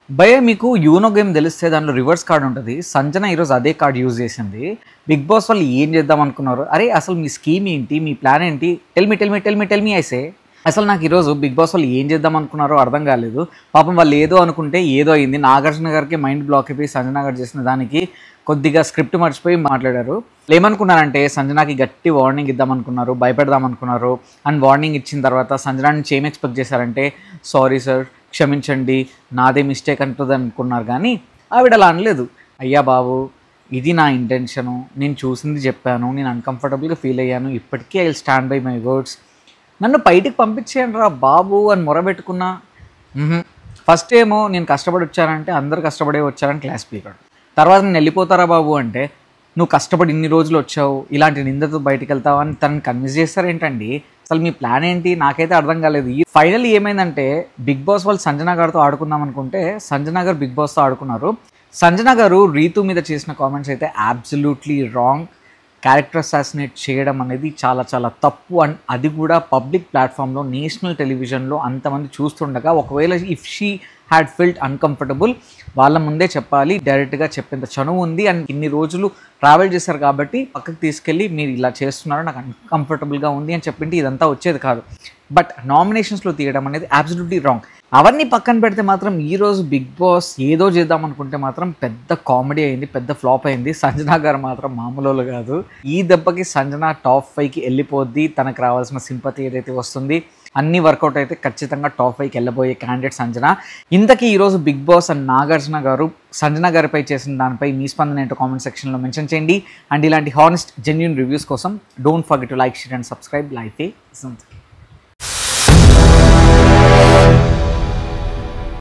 భయ్య మీకు you know game తెలిస్తే దాంట్లో రివర్స్ కార్డ్ ఉంటుంది. సంజన ఈరోజు అదే కార్డ్ యూజ్ చేసింది. బిగ్ బాస్ వాళ్ళు ఏం చేద్దాం అనుకున్నారు? అరే అసలు మీ స్కీమ్ ఏంటి, మీ ప్లాన్ ఏంటి? Tell me ఐసే. అసలు నాకు ఈరోజు బిగ్ బాస్ వాళ్ళు ఏం చేద్దాం అనుకున్నారో అర్థం కాలేదు. పాపం వాళ్ళు ఏదో అనుకుంటే ఏదో అయింది. నాగార్జున గారికి మైండ్ బ్లాక్ అయిపోయి సంజన గారు చేసిన దానికి కొద్దిగా స్క్రిప్ట్ మర్చిపోయి మాట్లాడారు. ఏమనుకున్నారంటే సంజనాకి గట్టి వార్నింగ్ ఇద్దాం అనుకున్నారు, భయపెడదాం అనుకున్నారు. అండ్ వార్నింగ్ ఇచ్చిన తర్వాత సంజన నుంచి ఏం ఎక్స్పెక్ట్ చేశారంటే సారీ సార్, క్షమించండి, నాదే మిస్టేక్ అంటుంది అనుకున్నారు. కానీ ఆవిడ అలా అనలేదు. అయ్యా బాబు, ఇది నా ఇంటెన్షను, నేను చూసింది చెప్పాను, నేను అన్కంఫర్టబుల్గా ఫీల్ అయ్యాను, ఇప్పటికీ I will stand by my words, నన్ను బయటికి పంపించేయండి రా బాబు అని మొరబెట్టుకున్నా. ఫస్ట్ ఏమో నేను కష్టపడి వచ్చానంటే అందరు కష్టపడే వచ్చారని క్లాస్ పీకాడు. తర్వాత నేను వెళ్ళిపోతారా బాబు అంటే నువ్వు కష్టపడి ఇన్ని రోజులు వచ్చావు, ఇలాంటి నిందతో బయటికి వెళ్తావు అని తనని కన్విన్స్ చేస్తారేంటండి? అసలు మీ ప్లాన్ ఏంటి? నాకైతే అర్థం కాలేదు. ఈ ఫైనల్లీ ఏమైందంటే బిగ్ బాస్ వాళ్ళు సంజన గారితో ఆడుకుందాం అనుకుంటే సంజన గారు బిగ్ బాస్తో ఆడుకున్నారు. సంజన గారు రీతు మీద చేసిన కామెంట్స్ అయితే అబ్సల్యూట్లీ రాంగ్. క్యారెక్టర్ అసాసినేట్ చేయడం అనేది చాలా చాలా తప్పు. అండ్ అది కూడా పబ్లిక్ ప్లాట్ఫామ్లో, నేషనల్ టెలివిజన్లో అంతమంది చూస్తుండగా ఒకవేళ if she had field uncomfortable వాళ్ళ ముందే చెప్పాలి. డైరెక్ట్గా చెప్పేంత చనువు ఉంది. అండ్ ఇన్ని రోజులు ట్రావెల్ చేశారు కాబట్టి పక్కకు తీసుకెళ్ళి మీరు ఇలా చేస్తున్నారు, నాకు అన్కంఫర్టబుల్గా ఉంది అని చెప్పింటే ఇదంతా వచ్చేది కాదు. బట్ నామినేషన్స్లో తీయడం అనేది అబ్సల్యూట్లీ రాంగ్. అవన్నీ పక్కన పెడితే మాత్రం ఈరోజు బిగ్ బాస్ ఏదో చేద్దాం అనుకుంటే మాత్రం పెద్ద కామెడీ అయింది, పెద్ద ఫ్లాప్ అయింది. సంజన గారు మాత్రం మామూలు కాదు. ఈ దెబ్బకి సంజన టాప్ 5కి వెళ్ళిపోద్ది. తనకు రావాల్సిన సింపతి ఏదైతే వస్తుంది అన్ని వర్కౌట్ అయితే ఖచ్చితంగా టాప్ 5కి వెళ్ళబోయే క్యాండిడేట్ సంజన. ఇంతకీ ఈరోజు బిగ్ బాస్ అండ్ నాగార్జున గారు సంజన గారిపై చేసిన దానిపై మీ స్పందన ఏంటో కామెంట్ సెక్షన్లో మెన్షన్ చేయండి. అండ్ ఇలాంటి హానెస్ట్ జెన్యూన్ రివ్యూస్ కోసం don't forget to like, share and subscribe. Life A something.